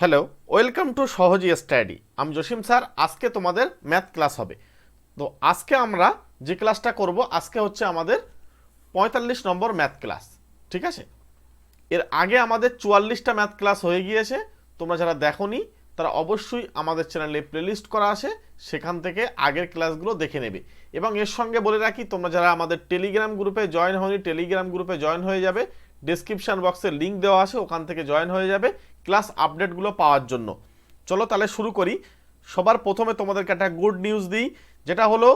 Hello, welcome to সহজ study. আমি Jasim sir. আজকে তোমাদের ম্যাথ ক্লাস হবে। তো আজকে আমরা যে ক্লাসটা করব, আজকে হচ্ছে আমাদের 45 নম্বর ম্যাথ ক্লাস। ঠিক আছে, এর আগে আমাদের 44টা ম্যাথ ক্লাস হয়ে গিয়েছে। তোমরা যারা দেখোনি তারা অবশ্যই আমাদের চ্যানেলে প্লেলিস্ট করা আছে, সেখান থেকে আগের ক্লাসগুলো দেখে নেবে। এবং এর সঙ্গে বলে রাখি, তোমরা যারা আমাদের টেলিগ্রাম গ্রুপে জয়েন হয়নি, টেলিগ্রাম গ্রুপে জয়েন হয়ে যাবে। ডেসক্রিপশন বক্সে লিঙ্ক দেওয়া আছে, ওখান থেকে জয়েন হয়ে যাবে ক্লাস আপডেটগুলো পাওয়ার জন্য। চলো তাহলে শুরু করি। সবার প্রথমে তোমাদেরকে একটা গুড নিউজ দিই, যেটা হলো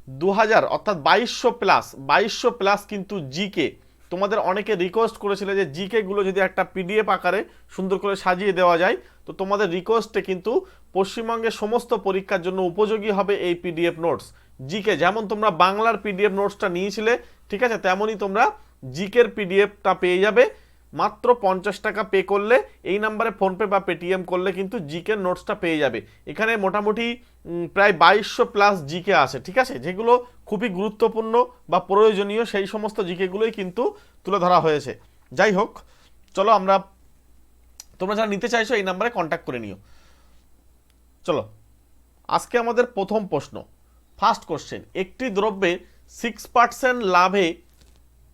2000 অর্থাৎ 2200 প্লাস কিন্তু জিকে। তোমাদের অনেকে রিকোয়েস্ট করেছিলে যে জিকে গুলো যদি একটা পিডিএফ আকারে সুন্দর করে সাজিয়ে দেওয়া যায়, তো তোমাদের রিকোয়েস্টে কিন্তু পশ্চিমবঙ্গের সমস্ত পরীক্ষার জন্য উপযোগী হবে এই পিডিএফ নোটস। জিকে যেমন তোমরা বাংলার পিডিএফ নোটসটা নিয়েছিলে, ঠিক আছে, তেমনই তোমরা জিকের পিডিএফটা পেয়ে যাবে মাত্র 50 টাকা পে করলে। এই নাম্বারে ফোনপে বা পেটিএম করলে কিন্তু জিকের নোটসটা পেয়ে যাবে। এখানে মোটামুটি প্রায় 2200 প্লাস জিকে আছে, ঠিক আছে, যেগুলো খুবই গুরুত্বপূর্ণ বা প্রয়োজনীয়, সেই সমস্ত জিকেগুলোই কিন্তু তুলে ধরা হয়েছে। যাই হোক, চলো আমরা, তোমরা যারা নিতে চাইছো এই নাম্বারে কন্ট্যাক্ট করে নিও। চলো আজকে আমাদের প্রথম প্রশ্ন, ফার্স্ট কোশ্চেন। একটি দ্রব্যের 6% লাভে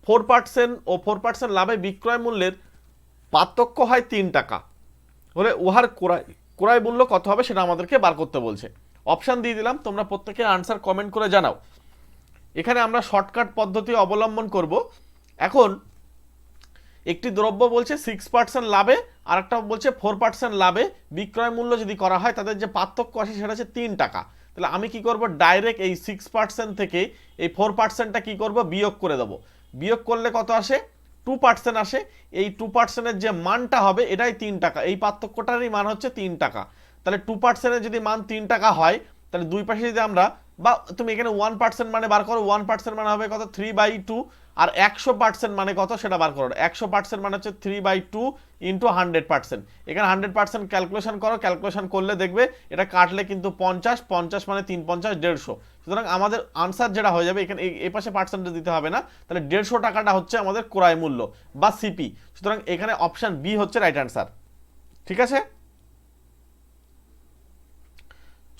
4% ও 4% লাভে বিক্রয় মূল্যের পার্থক্য হয় 3 টাকা হলে উহার ক্রয় মূল্য কত হবে সেটা আমাদেরকে বার করতে বলছে। অপশান দিয়ে দিলাম, তোমরা প্রত্যেকে আনসার কমেন্ট করে জানাও। এখানে আমরা শর্টকাট পদ্ধতি অবলম্বন করব। এখন একটি দ্রব্য বলছে 6% লাভে, আর একটা বলছে 4% লাভে বিক্রয় মূল্য যদি করা হয়, তাদের যে পার্থক্য আসে সেটা হচ্ছে 3 টাকা। তাহলে আমি কি করব, ডাইরেক্ট এই 6% থেকে এই 4%টা কি করব, বিয়োগ করে দেবো। বিয়োগ করলে কত আসে, 2% আসে। এই 2%-এর যে মানটা হবে এটাই 3 টাকা, এই পার্থক্যটারই মান হচ্ছে 3 টাকা। তাহলে 2%-এর যদি মান 3 টাকা হয়, তাহলে দুই পাশে যদি আমরা, বা তুমি এখানে 1% মানে বার করো, 1% মানে হবে কত, 3/2। আর 100% মানে কত সেটা বার করো। 100% মানে হচ্ছে 3/2 ইন্টু 100%। এখানে 100% ক্যালকুলেশন করো, ক্যালকুলেশন করলে দেখবে এটা কাটলে কিন্তু 50 মানে 3 50 150। সুতরাং আমাদের আনসার যেটা হয়ে যাবে, এখানে এই পাশে পার্সেন্টেজ দিতে হবে না, তাহলে 150 টাকাটা হচ্ছে আমাদের ক্রয় মূল্য বা সিপি। সুতরাং এখানে অপশন বি হচ্ছে রাইট আনসার। ঠিক আছে,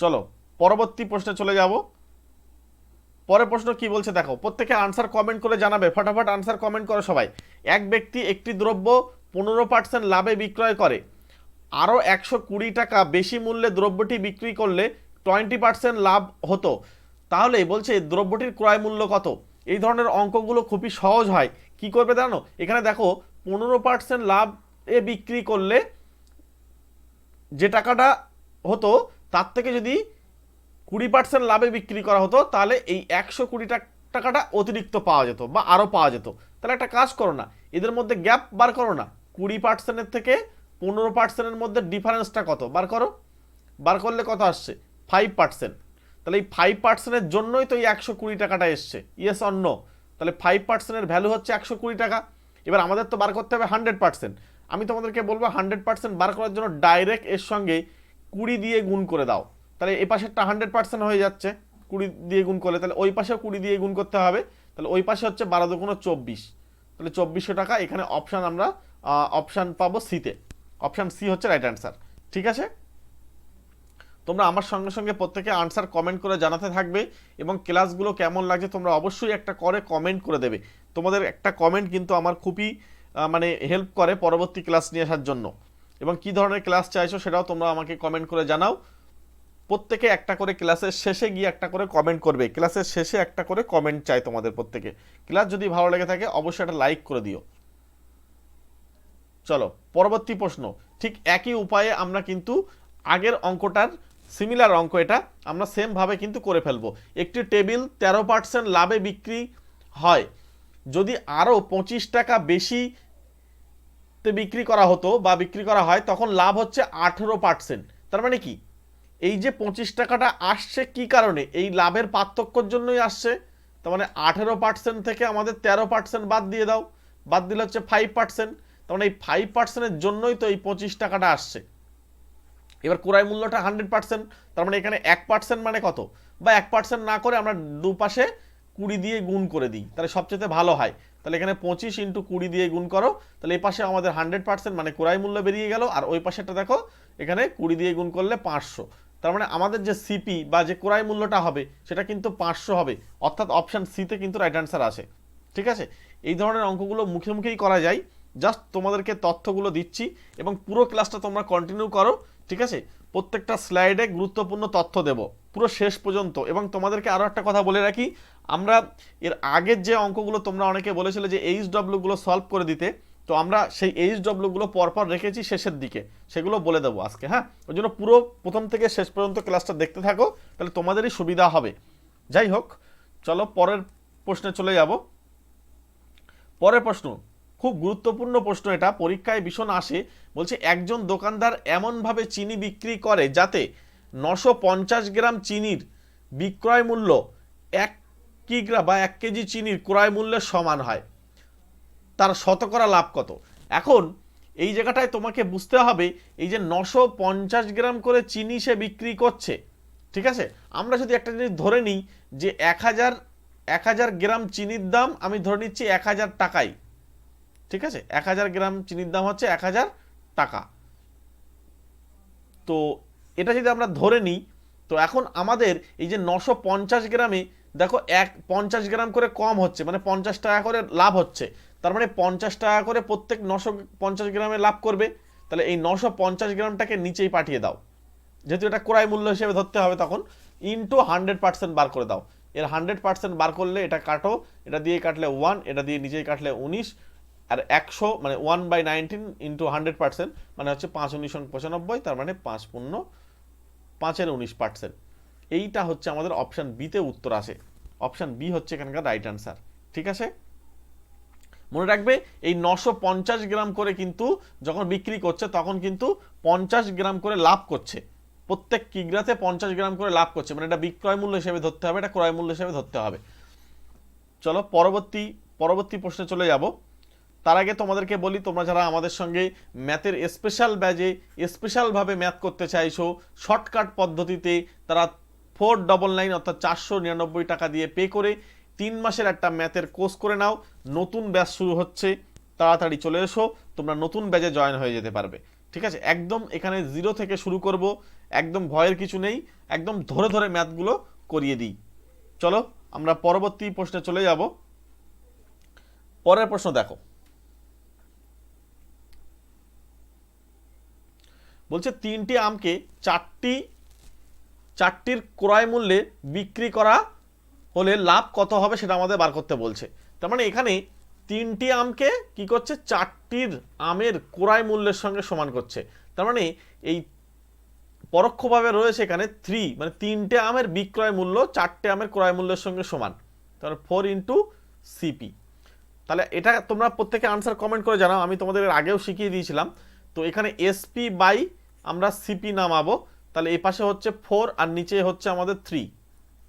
চলো পরবর্তী প্রশ্নে চলে যাব। পরের প্রশ্ন কি বলছে দেখো, প্রত্যেকে আনসার কমেন্ট করে জানাবে, ফটাফট আনসার কমেন্ট করো সবাই। এক ব্যক্তি একটি দ্রব্য 15% লাভে বিক্রয় করে, আরও 120 টাকা বেশি মূল্যে দ্রব্যটি বিক্রি করলে 20% লাভ হতো, তাহলে বলছে দ্রব্যটির ক্রয় মূল্য কত। এই ধরনের অঙ্কগুলো খুবই সহজ হয়। কি করবে জানো, এখানে দেখো 15% লাভ এ বিক্রি করলে যে টাকাটা হতো, তার থেকে যদি 20% লাভে বিক্রি করা হতো, তাহলে এই 120 টাকাটা অতিরিক্ত পাওয়া যেত বা আরও পাওয়া যেত। তাহলে একটা কাজ করো না, এদের মধ্যে গ্যাপ বার করো না। 20%-এর থেকে 15%-এর মধ্যে ডিফারেন্সটা কত বার করো। বার করলে কত আসছে, 5%। তাহলে এই 5%-এর জন্যই তো এই 120 টাকাটা এসছে, ইয়েস অর নো। তাহলে 5%-এর ভ্যালু হচ্ছে 120 টাকা। এবার আমাদের তো বার করতে হবে 100%। আমি তোমাদেরকে বলবো 100% বার করার জন্য ডাইরেক্ট এর সঙ্গে 20 দিয়ে গুণ করে দাও। তাহলে এই পাশেরটা 100% হয়ে যাচ্ছে 20 দিয়ে গুণ করলে, তাহলে ওই পাশেও 20 দিয়ে গুণ করতে হবে। তাহলে ওই পাশে হচ্ছে 12 দুগুণ 24, তাহলে 2400 টাকা। এখানে অপশান আমরা অপশান পাবো সিতে, অপশান সি হচ্ছে রাইট অ্যান্সার। ঠিক আছে, তোমরা আমার সঙ্গে সঙ্গে প্রত্যেকে আনসার কমেন্ট করে জানাতে থাকবে, এবং ক্লাসগুলো কেমন লাগছে তোমরা অবশ্যই একটা করে কমেন্ট করে দেবে। তোমাদের একটা কমেন্ট কিন্তু আমার খুবই মানে হেল্প করে পরবর্তী ক্লাস নিয়ে আসার জন্য। এবং কি ধরনের ক্লাস চাইছো সেটাও তোমরা আমাকে কমেন্ট করে জানাও। প্রত্যেকে একটা করে ক্লাসের শেষে গিয়ে একটা করে কমেন্ট করবে, ক্লাসের শেষে একটা করে কমেন্ট চাই তোমাদের প্রত্যেকে। ক্লাস যদি ভালো লেগে থাকে অবশ্যই একটা লাইক করে দিও। চলো পরবর্তী প্রশ্ন। ঠিক একই উপায়ে আমরা কিন্তু আগের অঙ্কটার সিমিলার অঙ্ক, এটা আমরা সেম ভাবে কিন্তু করে ফেলবো। একটি টেবিল 13% লাভে বিক্রি হয়, যদি আরও 25 টাকা বেশি বিক্রি করা হতো বা বিক্রি করা হয়, তখন লাভ হচ্ছে 18%। তার মানে কি, এই যে 25 টাকাটা আসছে কি কারণে, এই লাভের পার্থক্যর জন্যই আসছে। তার মানে 18% থেকে আমাদের 13% বাদ দিয়ে দাও, বাদ দিলে হচ্ছে 5%। তার মানে এই 5%-এর জন্যই তো এই 25 টাকাটা আসছে। এবার ক্রয় মূল্যটা 100%, তার মানে এখানে 1% মানে কত, বা 1% না করে আমরা দুপাশে 20 দিয়ে গুণ করে দিই, তাহলে সবচেয়ে ভালো হয়। তাহলে এখানে 25 ইন্টু 20 দিয়ে গুণ করো, তাহলে এই পাশে আমাদের 100% মানে ক্রয় মূল্য বেরিয়ে গেল। আর ওই পাশেটা দেখো, এখানে 20 দিয়ে গুণ করলে 500, তার মানে আমাদের যে সিপি বা যে ক্রয় মূল্যটা হবে সেটা কিন্তু 500 হবে, অর্থাৎ অপশান সিতে কিন্তু রাইট অ্যান্সার আসে। ঠিক আছে, এই ধরনের অঙ্কগুলো মুখে মুখেই করা যায়, জাস্ট তোমাদেরকে তথ্যগুলো দিচ্ছি এবং পুরো ক্লাসটা তোমরা কন্টিনিউ করো। ঠিক আছে, প্রত্যেকটা স্লাইডে গুরুত্বপূর্ণ তথ্য দেব পুরো শেষ পর্যন্ত। এবং তোমাদেরকে আরও একটা কথা বলে রাখি, আমরা এর আগের যে অঙ্কগুলো তোমরা অনেকে বলেছিলে যে এইচডব্লিউগুলো সলভ করে দিতে, তো আমরা সেই এইচডব্লিউগুলো পরপর রেখেছি শেষের দিকে, সেগুলো বলে দেবো আজকে। হ্যাঁ, ওই জন্য পুরো প্রথম থেকে শেষ পর্যন্ত ক্লাসটা দেখতে থাকো, তাহলে তোমাদেরই সুবিধা হবে। যাই হোক, চলো পরের প্রশ্নে চলে যাব। পরের প্রশ্ন খুব গুরুত্বপূর্ণ প্রশ্ন, এটা পরীক্ষায় ভীষণ আসে। বলছে একজন দোকানদার এমনভাবে চিনি বিক্রি করে যাতে 950 গ্রাম চিনির বিক্রয় মূল্য 1 কিগ্রা বা 1 কেজি চিনির ক্রয় মূল্যের সমান হয়, তার শতকরা লাভ কত? এখন এই জায়গাটায় তোমাকে বুঝতে হবে, এই যে 950 গ্রাম করে চিনি সে বিক্রি করছে, ঠিক আছে, আমরা যদি একটা জিনিস ধরে নিই যে 1000 গ্রাম চিনির দাম আমি ধরে নিচ্ছি 1000 টাকাই। ঠিক আছে, 1000 গ্রাম চিনির দাম হচ্ছে 1000 টাকা। তো এটা যদি আমরা ধরে নিই, তো এখন আমাদের এই যে 950 গ্রামে দেখো 50 গ্রাম করে কম হচ্ছে, মানে 50 টাকা করে লাভ হচ্ছে, তার মানে 50 টাকা করে প্রত্যেক 950 গ্রামে লাভ করবে। তাহলে এই 950 গ্রামটাকে নিচেই পাঠিয়ে দাও, যেহেতু এটা ক্রয় মূল্য হিসেবে ধরতে হবে, তখন ইনটু 100% বার করে দাও। এর 100% বার করলে এটা কাটো, এটা দিয়ে কাটলে 1, এটা দিয়ে নিচেই কাটলে 19, আর 100 মানে 1/19 ইন্টু 100% মানে হচ্ছে 5×19=95, তার মানে 5×5=19%। এইটা হচ্ছে আমাদের অপশান বিতে উত্তর আসে। অপশান বি হচ্ছে এখানকার রাইট অ্যান্সার। ঠিক আছে, মনে রাখবে এই 950 গ্রাম করে কিন্তু যখন বিক্রি করছে তখন কিন্তু 50 গ্রাম করে লাভ করছে, প্রত্যেক কিগ্রাতে 50 গ্রাম করে লাভ করছে, মানে এটা বিক্রয় মূল্য হিসেবে ধরতে হবে, এটা ক্রয় মূল্য হিসেবে ধরতে হবে। চলো পরবর্তী প্রশ্নে চলে যাব। তার আগে তোমাদেরকে বলি, তোমরা যারা আমাদের সঙ্গে ম্যাথের স্পেশাল ব্যাচে স্পেশালভাবে ম্যাথ করতে চাইছো শর্টকাট পদ্ধতিতে, তারা 499 অর্থাৎ 499 টাকা দিয়ে পে করে 3 মাসের একটা ম্যাথের কোর্স করে নাও। নতুন ব্যাচ শুরু হচ্ছে, তাড়াতাড়ি চলে এসো, তোমরা নতুন ব্যাচে জয়েন হয়ে যেতে পারবে। ঠিক আছে, একদম এখানে 0 থেকে শুরু করব, একদম ভয়ের কিছু নেই, একদম ধরে ধরে ম্যাথগুলো করিয়ে দিই। চলো আমরা পরবর্তী প্রশ্নে চলে যাব। পরের প্রশ্ন দেখো, বলছে 3টি আমকে 4টির ক্রয় মূল্যে বিক্রি করা হলে লাভ কত হবে সেটা আমাদের বার করতে বলছে। তার মানে এখানে 3টি আমকে কি করছে, 4টির আমের ক্রয় মূল্যের সঙ্গে সমান করছে, তার মানে এই পরোক্ষভাবে রয়েছে এখানে 3, মানে 3টে আমের বিক্রয় মূল্য 4টে আমের ক্রয় মূল্যের সঙ্গে সমান, তাহলে 4 ইন্টু সিপি। তাহলে এটা তোমরা প্রত্যেকে আনসার কমেন্ট করে জানাও, আমি তোমাদের আগেও শিখিয়ে দিয়েছিলাম। তো এখানে এসপি বাই আমরা সিপি নামাবো, তাহলে এই পাশে হচ্ছে 4 আর নিচে হচ্ছে আমাদের 3।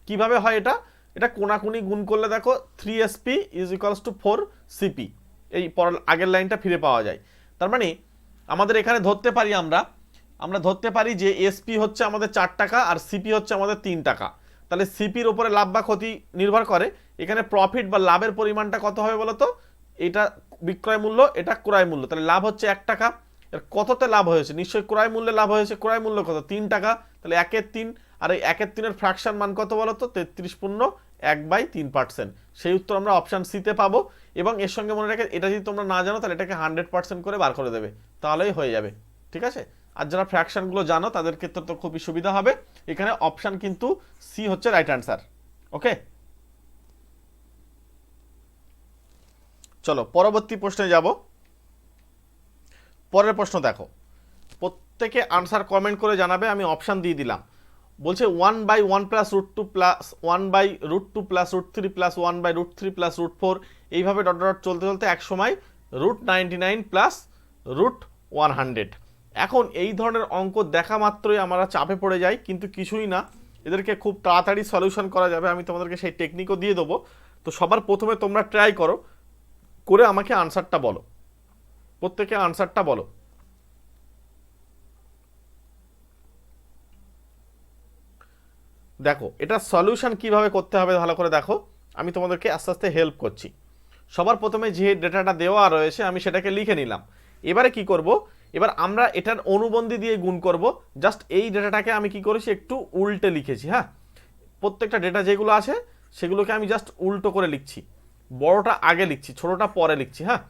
কিভাবে হয় এটা, এটা কোনাকুনি গুণ করলে দেখো 3sp is equals to 4cp, এই আগের লাইনটা ফিরে পাওয়া যায়। তার মানে আমাদের এখানে ধরতে পারি আমরা ধরতে পারি যে এসপি হচ্ছে আমাদের 4 টাকা আর সিপি হচ্ছে আমাদের 3 টাকা। তাহলে সিপির উপরে লাভ বা ক্ষতি নির্ভর করে, এখানে প্রফিট বা লাভের পরিমাণটা কত হবে বলো তো, এটা বিক্রয় মূল্য, এটা ক্রয় মূল্য, তাহলে লাভ হচ্ছে 1 টাকা। এর কততে লাভ হয়েছে, নিশ্চয়ই ক্রয় মূল্যে লাভ হয়েছে, ক্রয় মূল্য কত, 3 টাকা, তাহলে 1/3, আর এই 1/3 ফ্র্যাকশন মান কত বলো তো, 33.1/3%। সেই উত্তর আমরা অপশান সিতে পাবো। এবং এর সঙ্গে মনে রেখে, এটা যদি তোমরা না জানো তাহলে এটাকে 100% করে বার করে দেবে, তাহলেই হয়ে যাবে। ঠিক আছে, আর যারা ফ্র্যাকশনগুলো জানো তাদের ক্ষেত্রে তো খুবই সুবিধা হবে। এখানে অপশান কিন্তু সি হচ্ছে রাইট অ্যান্সার। ওকে, চলো পরবর্তী প্রশ্নে যাব। পরের প্রশ্ন দেখো, প্রত্যেকে আনসার কমেন্ট করে জানাবে, আমি অপশান দিয়ে দিলাম। বলছে 1/1 plus √2 plus 1/√2 plus √3 plus 1/√3 plus √4, এইভাবে ডট ডট চলতে চলতে এক সময় √99 প্লাস √100। এখন এই ধরনের অঙ্ক দেখা মাত্রই আমরা চাপে পড়ে যাই, কিন্তু কিছুই না, এদেরকে খুব তাড়াতাড়ি সলিউশন করা যাবে, আমি তোমাদেরকে সেই টেকনিকও দিয়ে দেবো। তো সবার প্রথমে তোমরা ট্রাই করো, করে আমাকে আনসারটা বলো, প্রত্যেকে আনসারটা বলো। দেখো এটা সলিউশন কিভাবে করতে হবে ভালো করে দেখো, আমি তোমাদেরকে আস্তে আস্তে হেল্প করছি। সবার প্রথমে যে ডেটাটা দেওয়া রয়েছে আমি সেটাকে লিখে নিলাম। এবারে কি করব, এবার আমরা এটার অনুবন্ধী দিয়ে গুণ করব। জাস্ট এই ডেটাটাকে আমি কি করেছি, একটু উল্টে লিখেছি। হ্যাঁ, প্রত্যেকটা ডেটা যেগুলো আছে সেগুলোকে আমি জাস্ট উল্টো করে লিখছি, বড়টা আগে লিখছি, ছোটটা পরে লিখছি। হ্যাঁ,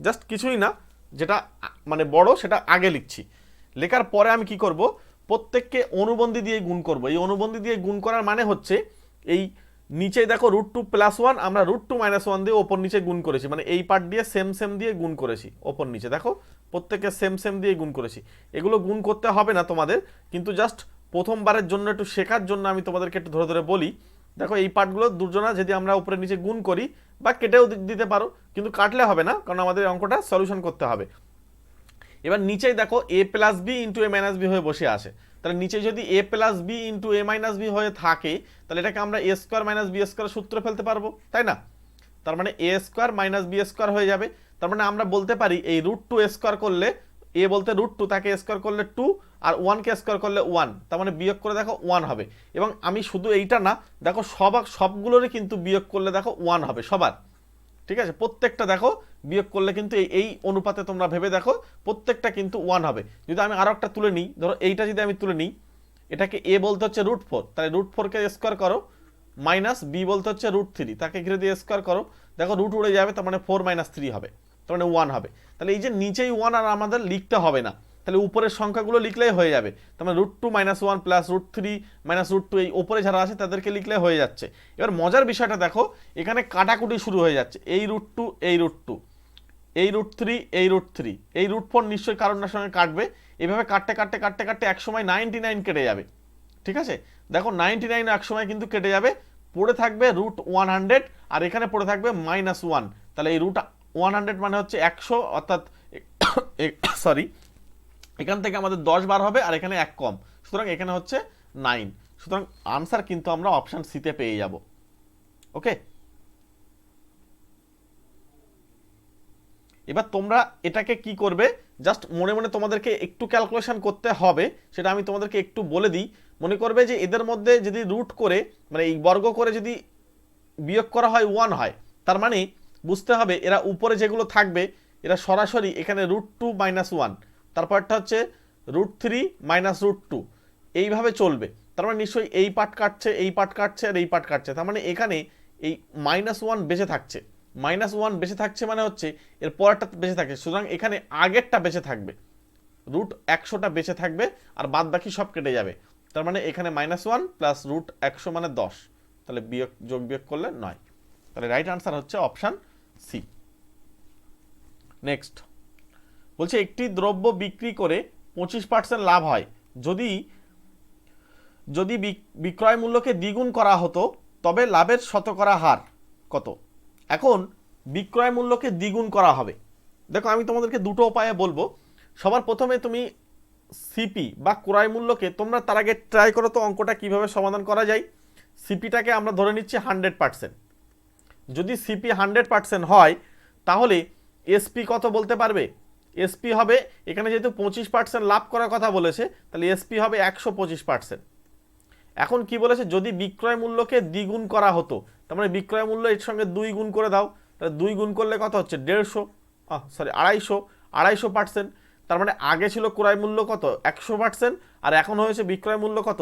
জাস্ট কিছুই না, যেটা মানে বড় সেটা আগে লিখছি। লেখার পরে আমি কি করব, প্রত্যেককে অনুবন্ধী দিয়ে গুণ করব। এই অনুবন্ধী দিয়ে গুণ করার মানে হচ্ছে এই নিচে দেখো √2 + 1, আমরা √2 - 1 দিয়ে ওপর নিচে গুণ করেছি, মানে এই পার্ট দিয়ে সেম সেম দিয়ে গুণ করেছি, ওপর নিচে দেখো প্রত্যেককে সেম সেম দিয়ে গুণ করেছি। এগুলো গুণ করতে হবে না তোমাদের, কিন্তু জাস্ট প্রথমবারের জন্য একটু শেখার জন্য আমি তোমাদেরকে একটু ধরে ধরে বলি। দেখো এই পার্টগুলো দুজনা যদি আমরা উপরে নিচে গুণ করি, বা কেটেও দিতে পারো, কিন্তু কাটলে হবে না, কারণ আমাদের অঙ্কটা সলিউশন করতে হবে। এবার নিচেই দেখো a+b × a - b হয়ে বসে আছে, তাহলে নিচে যদি a+b × a - b হয়ে থাকে, তাহলে এটাকে আমরা a² - b² সূত্র ফেলতে পারবো, তাই না? তার মানে a² - b² হয়ে যাবে। তার মানে আমরা বলতে পারি এই √2 করলে, a বলতে √2, তাকে স্কোয়ার করলে 2, আর 1 কে স্কোয়ার করলে 1, তার মানে বিয়োগ করে দেখো 1 হবে। এবং আমি শুধু এইটা না, দেখো সবগুলোরই কিন্তু বিয়োগ করলে দেখো 1 হবে সবার, ঠিক আছে? প্রত্যেকটা দেখো বিয়োগ করলে কিন্তু এই অনুপাতে তোমরা ভেবে দেখো প্রত্যেকটা কিন্তু 1 হবে। যদি আমি আরো একটা তুলে নিই, ধরো এইটা যদি আমি তুলে নিই, এটাকে a বলতে হচ্ছে √4, তাহলে √4 কে স্কোয়ার করো, মাইনাস b বলতে হচ্ছে √3, তাকে ঘিরে দিয়ে স্কোয়ার করো, দেখো রুট উড়ে যাবে, তার মানে 4 - 3 হবে, তার মানে 1 হবে। তাহলে এই যে নিচেই 1 আর আমাদের লিখতে হবে না, তাহলে উপরের সংখ্যাগুলো লিখলেই হয়ে যাবে। তার মানে √2 - 1 + √3 - √2, এই উপরে যারা আছে তাদেরকে লিখলে হয়ে যাচ্ছে। এবার মজার বিষয়টা দেখো, এখানে কাটাকুটি শুরু হয়ে যাচ্ছে, এই √2 এই √2, এই √3 এই √3, এই √4 নিশ্চয়ই কারণের সঙ্গে কাটবে। এইভাবে কাটতে কাটতে কাটতে কাটতে এক সময় 99 কেটে যাবে, ঠিক আছে? দেখো 99 এক সময় কিন্তু কেটে যাবে, পড়ে থাকবে √100, আর এখানে পড়ে থাকবে -1। তাহলে এই √100 মানে হচ্ছে 100, অর্থাৎ সরি, এখান থেকে আমাদের 10 বার হবে, আর এখানে 1 কম, সুতরাং এখানে হচ্ছে 9। সুতরাং আনসার কিন্তু আমরা অপশন সিতে পেয়ে যাব। ওকে, এবার তোমরা এটাকে কি করবে, জাস্ট মনে মনে তোমাদেরকে একটু ক্যালকুলেশন করতে হবে, সেটা আমি তোমাদেরকে একটু বলে দিই। মনে করবে যে এদের মধ্যে যদি রুট করে, মানে এই বর্গ করে যদি বিয়োগ করা হয় 1 হয়, তার মানে বুঝতে হবে এরা উপরে যেগুলো থাকবে এরা সরাসরি এখানে √2 - 1, তারপরটা হচ্ছে √3 - √2, এইভাবে চলবে। তার মানে নিশ্চয়ই এই পার্ট কাটছে, এই পার্ট কাটছে, আর এই পার্ট কাটছে, তার মানে এখানে এই -1 বেঁচে থাকছে। -1 বেঁচে থাকছে মানে হচ্ছে এর পরেরটা বেঁচে থাকছে, সুতরাং এখানে আগেরটা বেঁচে থাকবে, √100টা বেঁচে থাকবে, আর বাদ বাকি সব কেটে যাবে। তার মানে এখানে -1 + √100 মানে 10, তাহলে যোগ বিয়োগ করলে 9। তাহলে রাইট আনসার হচ্ছে অপশন সি। নেক্সট বলছে একটি দ্রব্য বিক্রি করে 25% লাভ হয়, যদি যদি বিক্রয় মূল্যকে দ্বিগুণ করা হতো, তবে লাভের শতকরা হার কত? এখন বিক্রয় মূল্যকে দ্বিগুণ করা হবে। দেখো আমি তোমাদেরকে দুটো উপায়ে বলবো। সবার প্রথমে তুমি সিপি বা ক্রয় মূল্যকে, তোমরা তার আগে ট্রাই করো তো অঙ্কটা কিভাবে সমাধান করা যায়। সিপিটাকে আমরা ধরে নিচ্ছি 100%। যদি সিপি 100% হয়, তাহলে এসপি কত বলতে পারবে? এসপি হবে, এখানে যেহেতু 25% লাভ করার কথা বলেছে, তাহলে এসপি হবে 125%। এখন কি বলেছে, যদি বিক্রয় মূল্যকে দ্বিগুণ করা হতো, তার মানে বিক্রয় মূল্য এর সঙ্গে 2 গুণ করে দাও, তাহলে 2 গুণ করলে কত হচ্ছে 250%। তার মানে আগে ছিল ক্রয় মূল্য কত 100%, আর এখন হয়েছে বিক্রয় মূল্য কত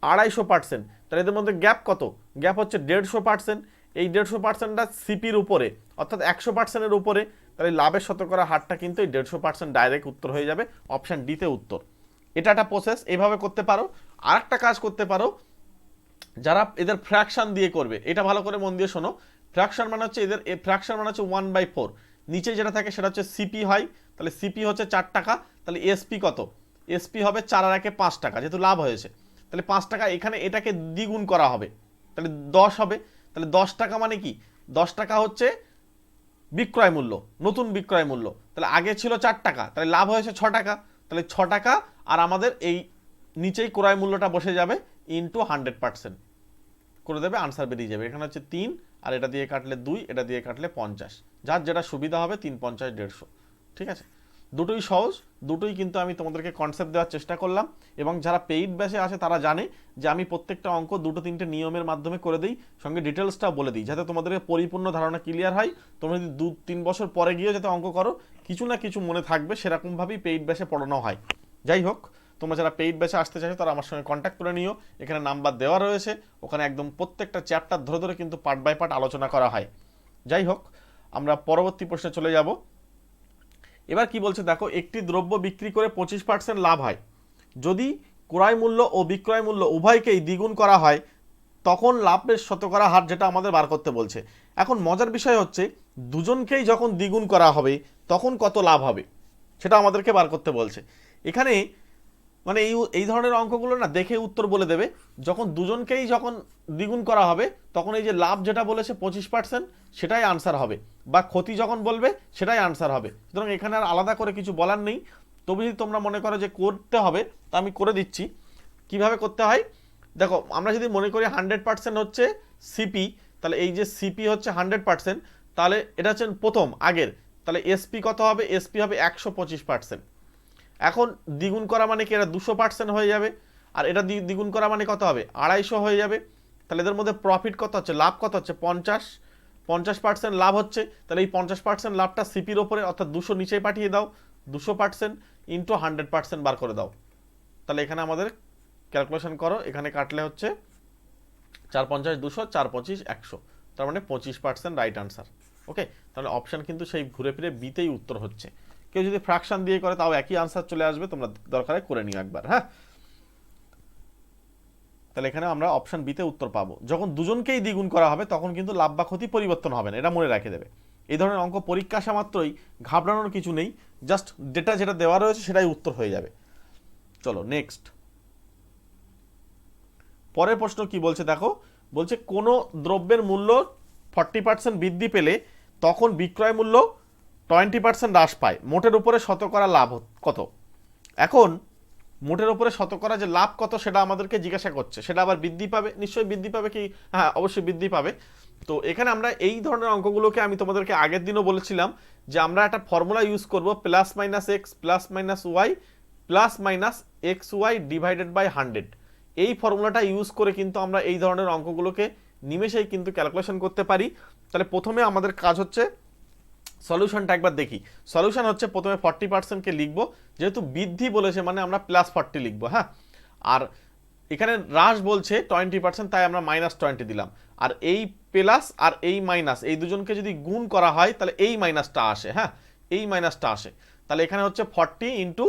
250%। তাহলে এদের মধ্যে গ্যাপ কত? গ্যাপ হচ্ছে 150%। এই 150%টা সিপির উপরে, অর্থাৎ 100%-এর উপরে, তাহলে লাভের শতকরা হারটা কিন্তু এই 150% ডাইরেক্ট উত্তর হয়ে যাবে, অপশন ডিতে উত্তর। এটা একটা প্রসেস, এইভাবে করতে পারো। আর একটা কাজ করতে পারো, যারা এদের ফ্র্যাকশন দিয়ে করবে, এটা ভালো করে মন দিয়ে শোনো। ফ্র্যাকশন মানে হচ্ছে এদের ফ্র্যাকশন মানে হচ্ছে 1/4, নিচে যেটা থাকে সেটা হচ্ছে সিপি হয়, তাহলে সিপি হচ্ছে 4 টাকা, তাহলে এসপি কত? এসপি হবে 4 আর 1 5 টাকা, যেহেতু লাভ হয়েছে, তাহলে 5 টাকা, এখানে এটাকে দ্বিগুণ করা হবে, তাহলে 10 হবে। তাহলে 10 টাকা মানে কি, 10 টাকা হচ্ছে বিক্রয় মূল্য, নতুন বিক্রয় মূল্য। তাহলে আগে ছিল 4 টাকা, তাহলে লাভ হয়েছে 6 টাকা, তাহলে 6 টাকা, আর আমাদের এই নিচেই ক্রয় মূল্যটা বসে যাবে ইনটু 100% করে দেবে, আনসার বেরিয়ে যাবে। এখানে হচ্ছে 3, আর এটা দিয়ে কাটলে 2, এটা দিয়ে কাটলে 50, যার যেটা সুবিধা হবে, 3, 50, 150, ঠিক আছে? দুটোই সহজ, দুটোই কিন্তু আমি তোমাদেরকে কনসেপ্ট দেওয়ার চেষ্টা করলাম। এবং যারা পেইড ব্যাচে আসে তারা জানে যে আমি প্রত্যেকটা অঙ্ক দুটো তিনটে নিয়মের মাধ্যমে করে দিই, সঙ্গে ডিটেলসটাও বলে দিই, যাতে তোমাদেরকে পরিপূর্ণ ধারণা ক্লিয়ার হয়। তোমরা যদি 2-3 বছর পরে গিয়ে যাতে অঙ্ক করো কিছু না কিছু মনে থাকবে, সেরকমভাবেই পেইড ব্যাচে পড়ানো হয়। যাই হোক, তোমরা যারা পেইড ব্যাচে আসতে চাইছো তারা আমার সঙ্গে কন্ট্যাক্ট করে নিও, এখানে নাম্বার দেওয়া রয়েছে, ওখানে একদম প্রত্যেকটা চ্যাপ্টার ধরে ধরে কিন্তু পার্ট বাই পার্ট আলোচনা করা হয়। যাই হোক, আমরা পরবর্তী প্রশ্নে চলে যাব। এবার কি বলছে দেখো, একটি দ্রব্য বিক্রি করে 25% লাভ হয় যদি ক্রয় মূল্য ও বিক্রয় মূল্য উভয়কেই দ্বিগুণ করা হয়, তখন লাভের শতকরা হার, যেটা আমাদের বার করতে বলছে। এখন মজার বিষয় হচ্ছে, দুজনকেই যখন দ্বিগুণ করা হবে তখন কত লাভ হবে সেটা আমাদেরকে বার করতে বলছে। এখানে মানে এই ধরনের অঙ্কগুলো না দেখে উত্তর বলে দেবে। যখন দুজনকেই যখন দ্বিগুণ করা হবে তখন এই যে লাভ যেটা বলেছে 25% সেটাই আনসার হবে, বা ক্ষতি যখন বলবে সেটাই আনসার হবে। সুতরাং এখানে আর আলাদা করে কিছু বলার নেই। তবে যদি তোমরা মনে করো যে করতে হবে, তা আমি করে দিচ্ছি কিভাবে করতে হয়। দেখো, আমরা যদি মনে করি 100% হচ্ছে সিপি, তাহলে এই যে সিপি হচ্ছে 100%, তাহলে এটা হচ্ছে প্রথম আগের, তাহলে এসপি কত হবে? এসপি হবে 125%। এখন দ্বিগুণ করা মানে কি, এটা 200% হয়ে যাবে, আর এটা দ্বিগুণ করা মানে কত হবে? 250 হয়ে যাবে। তাহলে এদের মধ্যে প্রফিট কত হচ্ছে, লাভ কত হচ্ছে? 50% লাভ হচ্ছে। তাহলে এই 50% লাভটা সিপির ওপরে, অর্থাৎ 200 নিচেই পাঠিয়ে দাও, 200% ইন্টু 100% বার করে দাও। তাহলে এখানে আমাদের ক্যালকুলেশন করো, এখানে কাটলে হচ্ছে 4 50 200, 4 25 100, তার মানে 25% রাইট আনসার। ওকে, তাহলে অপশান কিন্তু সেই ঘুরে ফিরে বিতেই উত্তর হচ্ছে। কেউ যদি ফ্র্যাকশন দিয়ে করে তাও একই আনসার চলে আসবে, তোমরা দরকারে করে নিও একবার। হ্যাঁ, তাহলে এখানে আমরা অপশন বিতে উত্তর পাবো। যখন দুজনকেই দ্বিগুণ করা হবে তখন কিন্তু লাভ বা ক্ষতি পরিবর্তন হবে না, এটা মনে রেখে দেবে। এই ধরনের অঙ্ক পরীক্ষা আসা মাত্রই ঘাবড়ানোর কিছু নেই, জাস্ট ডেটা যেটা দেওয়া রয়েছে সেটাই উত্তর হয়ে যাবে। চলো নেক্সট, পরের প্রশ্ন কি বলছে দেখো, বলছে কোনো দ্রব্যের মূল্য 40% বৃদ্ধি পেলে তখন বিক্রয় মূল্য 20% হ্রাস পায়, মোটের উপরে শতকরা লাভ কত? এখন মোটের উপরে শতকরা যে লাভ কত সেটা আমাদেরকে জিজ্ঞাসা করছে, সেটা আবার বৃদ্ধি পাবে, নিশ্চয়ই বৃদ্ধি পাবে কি? হ্যাঁ, অবশ্যই বৃদ্ধি পাবে। তো এখানে আমরা এই ধরনের অঙ্কগুলোকে আমি তোমাদেরকে আগের দিনও বলেছিলাম যে আমরা একটা ফর্মুলা ইউজ করব, plus minus X plus minus Y plus minus X Y divided by 100। এই ফর্মুলাটা ইউজ করে কিন্তু আমরা এই ধরনের অঙ্কগুলোকে নিমেষেই কিন্তু ক্যালকুলেশন করতে পারি। তাহলে প্রথমে আমাদের কাজ হচ্ছে সলিউশনটা একবার দেখি। সলিউশন হচ্ছে প্রথমে 40%কে লিখবো, যেহেতু বৃদ্ধি বলেছে মানে আমরা +40 লিখবো। হ্যাঁ, আর এখানে হ্রাস বলছে 20%, তাই আমরা -20 দিলাম। আর এই প্লাস আর এই মাইনাস, এই দুজনকে যদি গুণ করা হয় তাহলে এই মাইনাসটা আসে। হ্যাঁ, এই মাইনাসটা আসে। তাহলে এখানে হচ্ছে 40 ×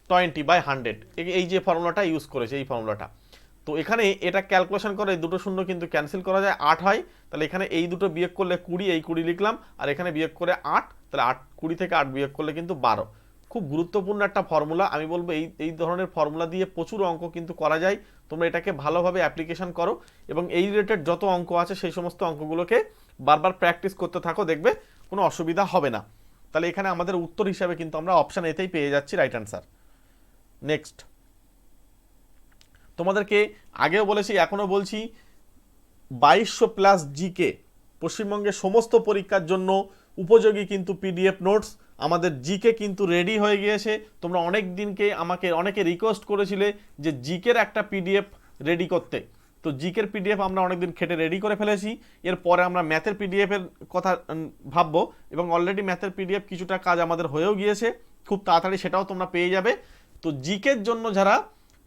20/100, এই যে ফর্মুলাটা ইউজ করেছে, এই ফর্মুলাটা। তো এখানে এটা ক্যালকুলেশন করে দুটো শূন্য কিন্তু ক্যান্সেল করা যায়, 8 হয়। তাহলে এখানে এই দুটো বিয়োগ করলে 20, এই 20 লিখলাম, আর এখানে বিয়োগ করে 8, তাহলে 20 থেকে 8 বিয়োগ করলে কিন্তু 12। খুব গুরুত্বপূর্ণ একটা ফর্মুলা, আমি বলবো এই ধরনের ফর্মুলা দিয়ে প্রচুর অঙ্ক কিন্তু করা যায়। তোমরা এটাকে ভালোভাবে অ্যাপ্লিকেশন করো এবং এই রিলেটেড যত অঙ্ক আছে সেই সমস্ত অঙ্কগুলোকে বারবার প্র্যাকটিস করতে থাকো, দেখবে কোনো অসুবিধা হবে না। তাহলে এখানে আমাদের উত্তর হিসাবে কিন্তু আমরা অপশান এতেই পেয়ে যাচ্ছি রাইট অ্যান্সার। নেক্সট, তোমাদেরকে আগেও বলেছি এখনও বলছি, 2200+ জিকে পশ্চিমবঙ্গের সমস্ত পরীক্ষার জন্য উপযোগী কিন্তু পিডিএফ নোটস আমাদের জিকে কিন্তু রেডি হয়ে গিয়েছে। তোমরা অনেক দিনকে আমাকে অনেকে রিকোয়েস্ট করেছিলে যে জিকের একটা পিডিএফ রেডি করতে, তো জিকের পিডিএফ আমরা অনেকদিন খেটে রেডি করে ফেলেছি। এরপরে আমরা ম্যাথের পিডিএফের কথা ভাববো, এবং অলরেডি ম্যাথের পিডিএফ কিছুটা কাজ আমাদের হয়েও গিয়েছে, খুব তাড়াতাড়ি সেটাও তোমরা পেয়ে যাবে। তো জিকের জন্য যারা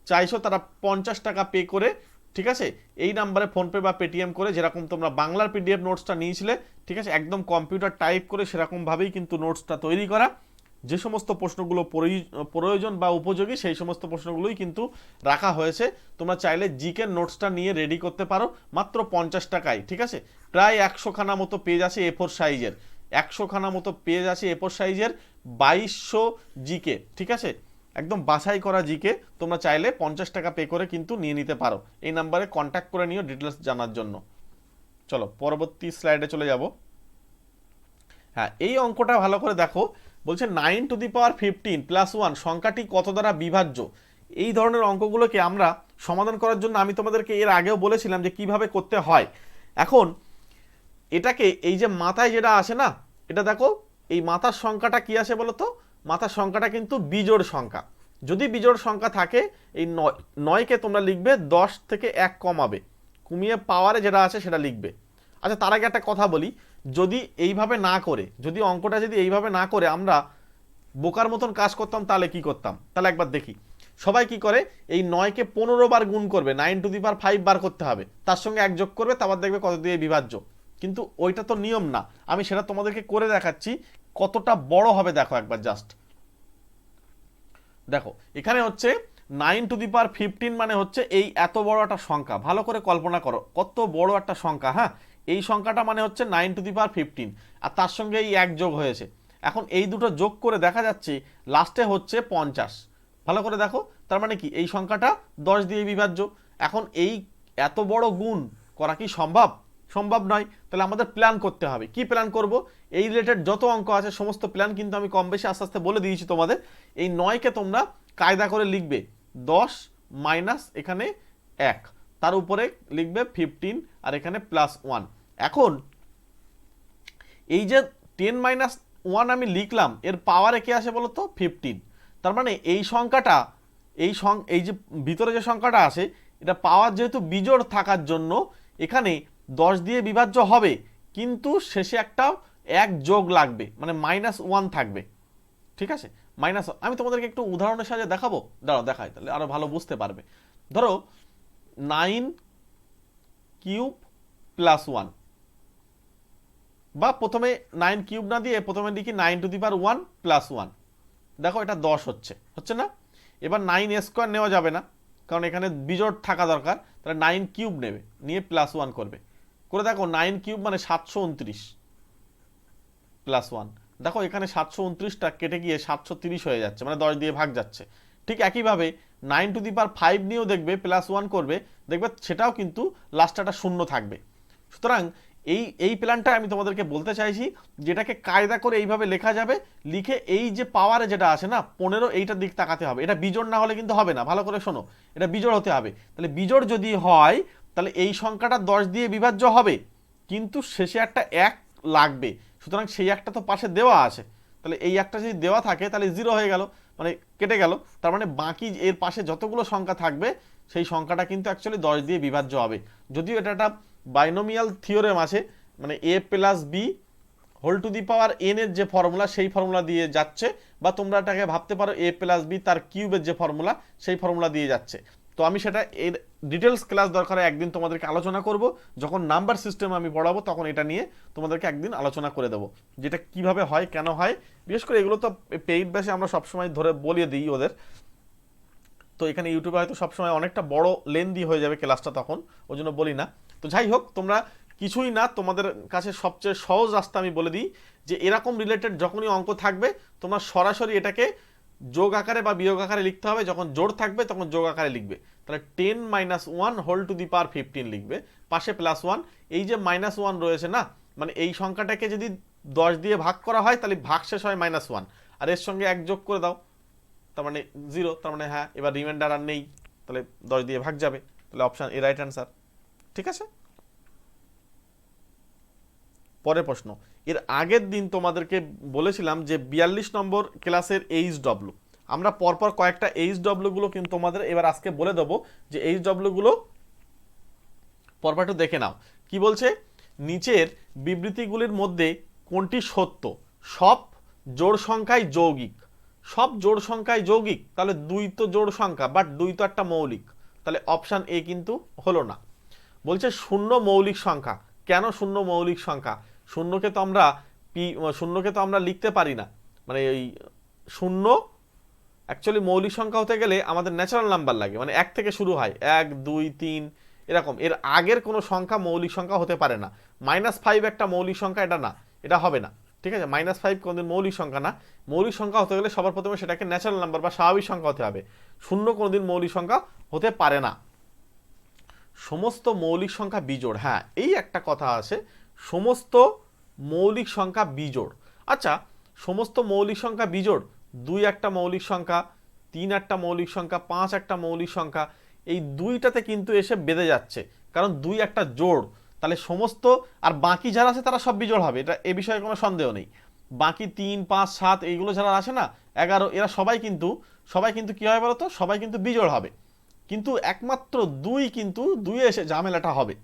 চাইছো তারা 50 টাকা পে করে, ঠিক আছে, এই নাম্বারে ফোনপে বা পেটিএম করে, যেরকম তোমরা বাংলার পিডিএফ নোটসটা নিয়েছিলে, ঠিক আছে, একদম কম্পিউটার টাইপ করে সেরকমভাবেই কিন্তু নোটসটা তৈরি করা। যে সমস্ত প্রশ্নগুলো প্রয়োজন বা উপযোগী সেই সমস্ত প্রশ্নগুলোই কিন্তু রাখা হয়েছে। তোমরা চাইলে জিকের নোটসটা নিয়ে রেডি করতে পারো মাত্র 50 টাকায়, ঠিক আছে। প্রায় 100 খানা মতো পেজ আছে A4 সাইজের, 100 খানা মতো পেজ আছে A4 সাইজের, 2200 জিকে, ঠিক আছে, একদম বাছাই করা জিকে। তোমরা চাইলে 50 টাকা পে করে কিন্তু নিয়ে নিতে পারো। এই নাম্বারে কন্ট্যাক্ট করে নিও ডিটেলস জানার জন্য। চলো পরবর্তী স্লাইডে চলে যাব। হ্যাঁ, এই অঙ্কটা ভালো করে দেখো, বলছে 9^15 + 1 সংখ্যাটি কত দ্বারা বিভাজ্য। এই ধরনের অঙ্কগুলোকে আমরা সমাধান করার জন্য আমি তোমাদেরকে এর আগেও বলেছিলাম যে কিভাবে করতে হয়। এখন এটাকে এই যে মাথায় যেটা আসে না, এটা দেখো, এই মাথার সংখ্যাটা কি আসে বলো তো? মাথার সংখ্যাটা কিন্তু বিজোড় সংখ্যা। যদি বিজোড় সংখ্যা থাকে এই 9কে তোমরা লিখবে 10 থেকে 1 কমাবে, কমিয়ে পাওয়ারে যেটা আছে সেটা লিখবে। আচ্ছা, তার আগে একটা কথা বলি, যদি এইভাবে না করে, যদি অঙ্কটা যদি এইভাবে না করে আমরা বোকার মতন কাজ করতাম তাহলে কি করতাম, তাহলে একবার দেখি। সবাই কি করে, এই 9কে 15 বার গুণ করবে, 9^5 বার করতে হবে, তার সঙ্গে 1 যোগ করবে, তারপর দেখবে কত দিয়ে বিভাজ্য। কিন্তু ওইটা তো নিয়ম না, আমি সেটা তোমাদেরকে করে দেখাচ্ছি কতটা বড় হবে। দেখো একবার জাস্ট দেখো, এখানে হচ্ছে 9^15 মানে হচ্ছে এই এত বড় একটা সংখ্যা। ভালো করে কল্পনা করো কত বড় একটা সংখ্যা। হ্যাঁ, এই সংখ্যাটা মানে হচ্ছে 9^15, আর তার সঙ্গে এই 1 যোগ হয়েছে। এখন এই দুটো যোগ করে দেখা যাচ্ছে লাস্টে হচ্ছে 50। ভালো করে দেখো, তার মানে কি এই সংখ্যাটা 10 দিয়ে বিভাজ্য। এখন এই এত বড় গুণ করা কি সম্ভব? সম্ভব নয়। তাহলে আমাদের প্ল্যান করতে হবে। কি প্ল্যান করব? এই রিলেটেড যত অঙ্ক আছে সমস্ত প্ল্যান কিন্তু আমি কম বেশি আস্তে আস্তে বলে দিয়েছি তোমাদের। এই 9কে তোমরা কায়দা করে লিখবে 10 মাইনাস এখানে 1, তার উপরে লিখবে 15, আর এখানে +1। এখন এই যে 10-1 আমি লিখলাম, এর পাওয়ারে কে আসে বলো তো? 15। তার মানে এই সংখ্যাটা, এই যে ভিতরে যে সংখ্যাটা আছে, এটা পাওয়ার যেহেতু বিজোড় থাকার জন্য এখানে 10 দিয়ে বিভাজ্য হবে, কিন্তু শেষে একটা 1 যোগ লাগবে, মানে -1 থাকবে। ঠিক আছে, আমি তোমাদেরকে একটু উদাহরণের সাহায্যে দেখাবো। দাঁড়াও দেখাই, তাহলে আরো ভালো বুঝতে পারবে। ধরো 9³ + 1, বা প্রথমে 9³ না দিয়ে প্রথমে লিখি 9^1 + 1। দেখো এটা 10 হচ্ছে না? এবার 9² নেওয়া যাবে না, কারণ এখানে বিজোড় থাকা দরকার। তাহলে 9³ নেবে, নিয়ে +1 করবে। করে দেখো 9³ মানে 729 +1। দেখো এখানে 729টা কেটে গিয়ে 730 হয়ে যাচ্ছে, মানে 10 দিয়ে ভাগ যাচ্ছে। ঠিক একইভাবে 9^5 নিয়েও দেখবে +1 করবে, দেখবে সেটাও কিন্তু লাস্টে একটা শূন্য থাকবে। সুতরাং এই প্ল্যানটা আমি তোমাদেরকে বলতে চাইছি, যেটাকে কায়দা করে এইভাবে লেখা যাবে। লিখে এই যে পাওয়ারে যেটা আছে না 15, এইটার দিক তাকাতে হবে। এটা বিজোড় না হলে কিন্তু হবে না, ভালো করে শোনো, এটা বিজোড় হতে হবে। তাহলে বিজোড় যদি হয় তাহলে এই সংখ্যাটা 10 দিয়ে বিভাজ্য হবে, কিন্তু শেষে একটা 1 লাগবে। সুতরাং সেই একটা তো পাশে দেওয়া আছে, তাহলে এই একটা যদি দেওয়া থাকে তাহলে 0 হয়ে গেল, মানে কেটে গেল। তার মানে বাকি এর পাশে যতগুলো সংখ্যা থাকবে সেই সংখ্যাটা কিন্তু অ্যাকচুয়ালি 10 দিয়ে বিভাজ্য হবে। যদিও এটা একটা বাইনোমিয়াল থিওরেম আছে, মানে a+b⁴n এর যে ফর্মুলা সেই ফর্মুলা দিয়ে যাচ্ছে, বা তোমরা এটাকে ভাবতে পারো a+b তার কিউবের যে ফর্মুলা সেই ফর্মুলা দিয়ে যাচ্ছে। তো আমি সেটা এর ডিটেলস ক্লাস দরকারে একদিন তোমাদেরকে আলোচনা করব, যখন নাম্বার সিস্টেম আমি পড়াবো তখন এটা নিয়ে তোমাদেরকে একদিন আলোচনা করে দেবো, যেটা কিভাবে হয়, কেন হয়। বিশেষ করে এগুলো তো পেইড বেসে আমরা সবসময় ধরে বলিয়ে দিই ওদের। তো এখানে ইউটিউবে হয়তো সবসময় অনেকটা বড় লেন্দি হয়ে যাবে ক্লাসটা, তখন ওই জন্য বলি না। তো যাই হোক, তোমরা কিছুই না, তোমাদের কাছে সবচেয়ে সহজ রাস্তা আমি বলে দিই, যে এরকম রিলেটেড যখনই অঙ্ক থাকবে তোমরা সরাসরি এটাকে যোগ আকারে বা বিয়োগ আকারে লিখতে হবে। যখন জোড় থাকবে তখন যোগ আকারে লিখবে। তাহলে 10-1 15 লিখবে, পাশে +1। এই যে -1 রয়েছে না, মানে এই সংখ্যাটাকে যদি 10 দিয়ে ভাগ করা হয় তাহলে ভাগশেষ হয় -1, আর এর সঙ্গে 1 যোগ করে দাও, তার মানে 0। তার মানে হ্যাঁ, এবার রিমাইন্ডার আর নেই, তাহলে 10 দিয়ে ভাগ যাবে। তাহলে অপশন এ রাইট অ্যান্সার। ঠিক আছে, পরের প্রশ্ন। এর আগের দিন তোমাদেরকে বলেছিলাম যে 42 নম্বর ক্লাসের HW, আমরা পরপর কয়েকটা HW গুলো কিন্তু তোমাদের এবার আজকে বলে দেবো, যে HW গুলো পরপর একটু দেখে নাও। কি বলছে? নিচের বিবৃতিগুলির মধ্যে কোনটি সত্য? সব জোড় সংখ্যাই যৌগিক। সব জোড় সংখ্যাই যৌগিক, তাহলে 2 তো জোড় সংখ্যা, বাট 2 তো একটা মৌলিক, তাহলে অপশান এ কিন্তু হলো না। বলছে শূন্য মৌলিক সংখ্যা। কেন শূন্য মৌলিক সংখ্যা? শূন্যকে তো আমরা লিখতে পারি না, মানে এই শূন্য অ্যাকচুয়ালি মৌলিক সংখ্যা হতে গেলে আমাদের ন্যাচারাল নাম্বার লাগে, মানে 1 থেকে শুরু হয়, 1 2 3 এরকম। এর আগের কোনো সংখ্যা মৌলিক সংখ্যা হতে পারে না। -5 একটা মৌলিক সংখ্যা, এটা না, এটা হবে না। ঠিক আছে, -5 কোনোদিন মৌলিক সংখ্যা না। মৌলিক সংখ্যা হতে গেলে সবার প্রথমে সেটাকে ন্যাচারাল নাম্বার বা স্বাভাবিক সংখ্যা হতে হবে। শূন্য কোনোদিন মৌলিক সংখ্যা হতে পারে না। সমস্ত মৌলিক সংখ্যা বিজোড়, হ্যাঁ এই একটা কথা আছে, সমস্ত মৌলিক সংখ্যা বিজোড়। আচ্ছা, সমস্ত মৌলিক সংখ্যা বিজোড়, 2 একটা মৌলিক সংখ্যা, 3 একটা মৌলিক সংখ্যা, 5 একটা মৌলিক সংখ্যা, এই 2টাতে কিন্তু এসে বেঁধে যাচ্ছে, কারণ 2 একটা জোড়। তাহলে সমস্ত, আর বাকি যারা আছে তারা সব বিজোড় হবে, এটা এ বিষয়ে কোনো সন্দেহ নেই। বাকি 3 5 7 এইগুলো যারা আছে না, 11, এরা সবাই কিন্তু কি হয় বলতো, সবাই কিন্তু বিজোড় হবে, কিন্তু একমাত্র 2 কিন্তু 2 এসে ঝামেলাটা হবে।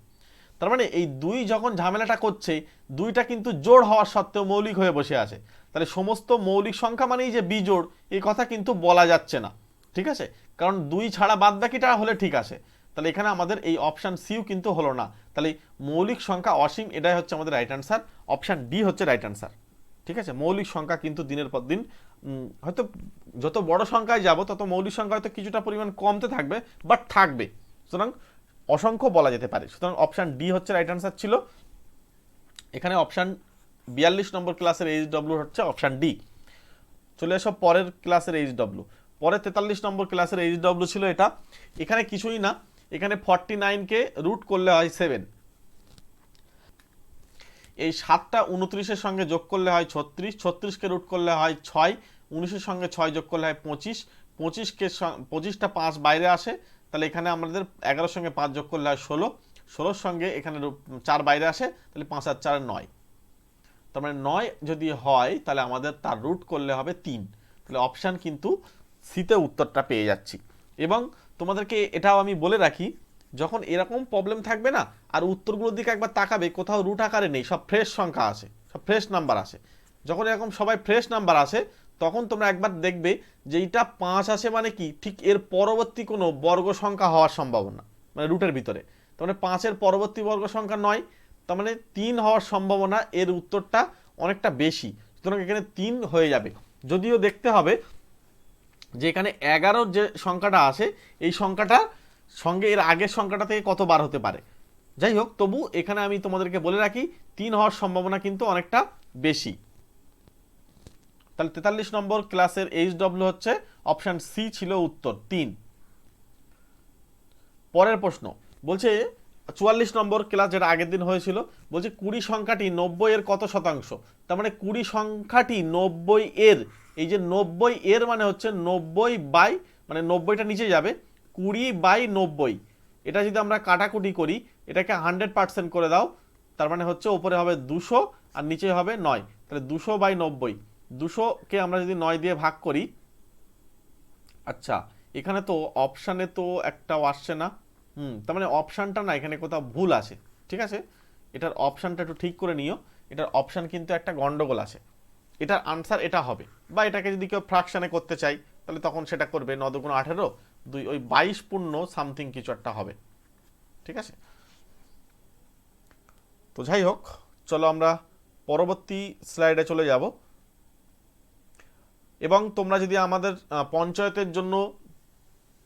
তার মানে এই 2 যখন ঝামেলাটা করছে, 2টা কিন্তু জোড় হওয়ার সত্ত্বেও মৌলিক হয়ে বসে আছে, তাহলে সমস্ত মৌলিক সংখ্যা মানেই যে বিজোড় এই কথা কিন্তু বলা যাচ্ছে না, ঠিক আছে, কারণ 2 ছাড়া বাদ বাকিটা হলে ঠিক আছে। তাহলে এখানে আমাদের এই অপশান সিও কিন্তু হলো না, তাহলে মৌলিক সংখ্যা অসীম, এটাই হচ্ছে আমাদের রাইট অ্যান্সার, অপশান ডি হচ্ছে রাইট অ্যান্সার, ঠিক আছে। মৌলিক সংখ্যা কিন্তু দিনের পর দিন হয়তো যত বড় সংখ্যায় যাব তত মৌলিক সংখ্যা হয়তো কিছুটা পরিমাণ কমতে থাকবে, বাট থাকবে, সুতরাং অসংখ্য বলা যেতে পারে। সুতরাং অপশান ডি হচ্ছে রাইট অ্যান্সার ছিল। এখানে অপশান 42 নম্বর ক্লাসের এইচডব্লিউ হচ্ছে অপশান ডি। চলে এসো পরের ক্লাসের এইচডব্লিউ। পরে 43 নম্বর ক্লাসের এইচডব্লিউ ছিল এটা। এখানে কিছুই না, এখানে 49কে রুট করলে হয় 7, এই 7টা 29-এর সঙ্গে যোগ করলে হয় 36, 36কে রুট করলে হয় 6, 19-এর সঙ্গে 6 যোগ করলে হয় 25, 25টা 5 বাইরে আসে, তাহলে এখানে আমাদের 11-এর সঙ্গে 5 যোগ করলে হয় 16, 16-এর সঙ্গে এখানে 4 বাইরে আসে, তাহলে 5 আর 4 9, তার মানে 9 যদি হয় তাহলে আমাদের তার রুট করলে হবে 3, তাহলে অপশান কিন্তু সিতে উত্তরটা পেয়ে যাচ্ছি। এবং তোমাদেরকে এটাও আমি বলে রাখি, যখন এরকম প্রবলেম থাকবে না, আর উত্তরগুলোর দিকে একবার তাকাবে, কোথাও রুট আকারে নেই, সব ফ্রেশ সংখ্যা আসে, সব ফ্রেশ নাম্বার আসে। যখন এরকম সবাই ফ্রেশ নাম্বার আসে, তখন তোমরা একবার দেখবে যে এইটা 5 আসে মানে কি, ঠিক এর পরবর্তী কোনো বর্গ সংখ্যা হওয়ার সম্ভাবনা, মানে রুটের ভিতরে, তার মানে 5-এর পরবর্তী বর্গ সংখ্যা 9, তার মানে 3 হওয়ার সম্ভাবনা, এর উত্তরটা অনেকটা বেশি, সুতরাং এখানে 3 হয়ে যাবে। যদিও দেখতে হবে যে এখানে 11 যে সংখ্যাটা আসে, এই সংখ্যাটা সঙ্গে এর আগের সংখ্যাটা থেকে কত বার হতে পারে। যাই হোক, তবু এখানে আমি তোমাদেরকে বলে রাখি 3 হওয়ার সম্ভাবনা কিন্তু অনেকটা বেশি। তাহলে 43 নম্বর ক্লাসের এইচডব্লিউ হচ্ছে অপশান সি ছিল উত্তর 3। পরের প্রশ্ন বলছে 44 নম্বর ক্লাস, যেটা আগের দিন হয়েছিল, বলছে 20 সংখ্যাটি 90 এর কত শতাংশ। তার মানে 20 সংখ্যাটি 90 এর, এই যে 90 এর মানে হচ্ছে 90 বাই, মানে 90টা নিচে যাবে, 20/90, এটা যদি আমরা কাটাকুটি করি, এটাকে 100% করে দাও, তার মানে হচ্ছে ওপরে হবে 200 আর নিচে হবে 9, তাহলে 200/90, 200কে আমরা যদি 9 দিয়ে ভাগ করি, আচ্ছা এখানে তো অপশানে তো একটাও আসছে না, তার মানে অপশানটা না, এখানে কোথাও ভুল আছে, ঠিক আছে, এটার অপশানটা একটু ঠিক করে নিও, এটার অপশান কিন্তু একটা গন্ডগোল আছে, এটার আনসার এটা হবে, বা এটাকে যদি কেউ ফ্র্যাকশানে করতে চাই তাহলে তখন সেটা করবে 9 × 18, 2 ওই 22 পূর্ণ সামথিং কিছু একটা হবে, ঠিক আছে। তো যাই হোক, চলো আমরা পরবর্তী স্লাইডে চলে যাব। এবং তোমরা যদি আমাদের পঞ্চায়েতের জন্য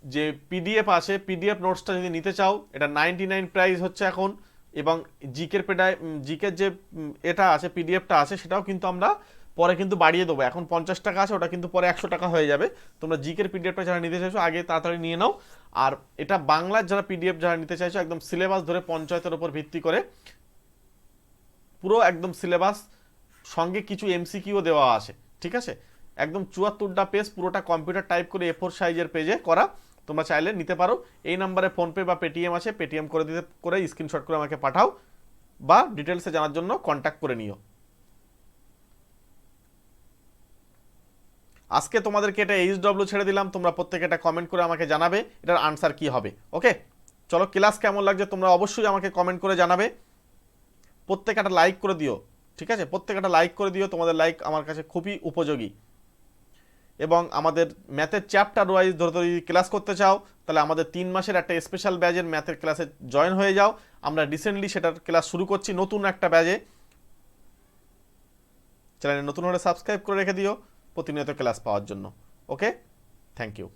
যে পিডিএফ আছে, পিডিএফ নোটসটা যদি নিতে চাও, এটা 99 প্রাইস হচ্ছে এখন, এবং জিকের যে এটা আছে পিডিএফটা আছে, সেটাও কিন্তু আমরা পরে কিন্তু বাড়িয়ে দেবো, এখন 50 টাকা আছে, ওটা কিন্তু পরে 100 টাকা হয়ে যাবে। তোমরা জিকের পিডিএফটা যারা নিতে চাইছো আগে তাড়াতাড়ি নিয়ে নাও। আর এটা বাংলার যারা পিডিএফ যারা নিতে চাইছো, একদম সিলেবাস ধরে পঞ্চায়েতের উপর ভিত্তি করে পুরো একদম সিলেবাস, সঙ্গে কিছু এমসিকিউ দেওয়া আছে, ঠিক আছে, একদম 74টা পেজ, পুরোটা কম্পিউটার টাইপ করে A4 সাইজের পেজে করা, তোমরা চাইলে নিতে পারো। এই নাম্বারে ফোনপে বা পেটিএম আছে, পেটিএম করে স্ক্রিনশট করে আমাকে পাঠাও, বা ডিটেলসে জানার জন্য কন্ট্যাক্ট করে নিও। আজকে তোমাদেরকে এটা এইচডব্লিউ ছেড়ে দিলাম, তোমরা প্রত্যেকে এটা কমেন্ট করে আমাকে জানাবে এটার আনসার কি হবে। ওকে, চলো ক্লাস কেমন লাগছে তোমরা অবশ্যই আমাকে কমেন্ট করে জানাবে। প্রত্যেকে একটা লাইক করে দিও, ঠিক আছে, প্রত্যেকে একটা লাইক করে দিও, তোমাদের লাইক আমার কাছে খুবই উপযোগী। এবং আমাদের ম্যাথের চ্যাপ্টার ওয়াইজ ধরে যদি ক্লাস করতে চাও, তাহলে আমাদের 3 মাসের একটা স্পেশাল ব্যাচের ম্যাথের ক্লাসে জয়েন হয়ে যাও। আমরা রিসেন্টলি সেটার ক্লাস শুরু করছি নতুন একটা ব্যাচে, চ্যানেলে নতুন হলে সাবস্ক্রাইব করে রেখে দিও প্রতিনিয়ত ক্লাস পাওয়ার জন্য। ওকে, থ্যাংক ইউ।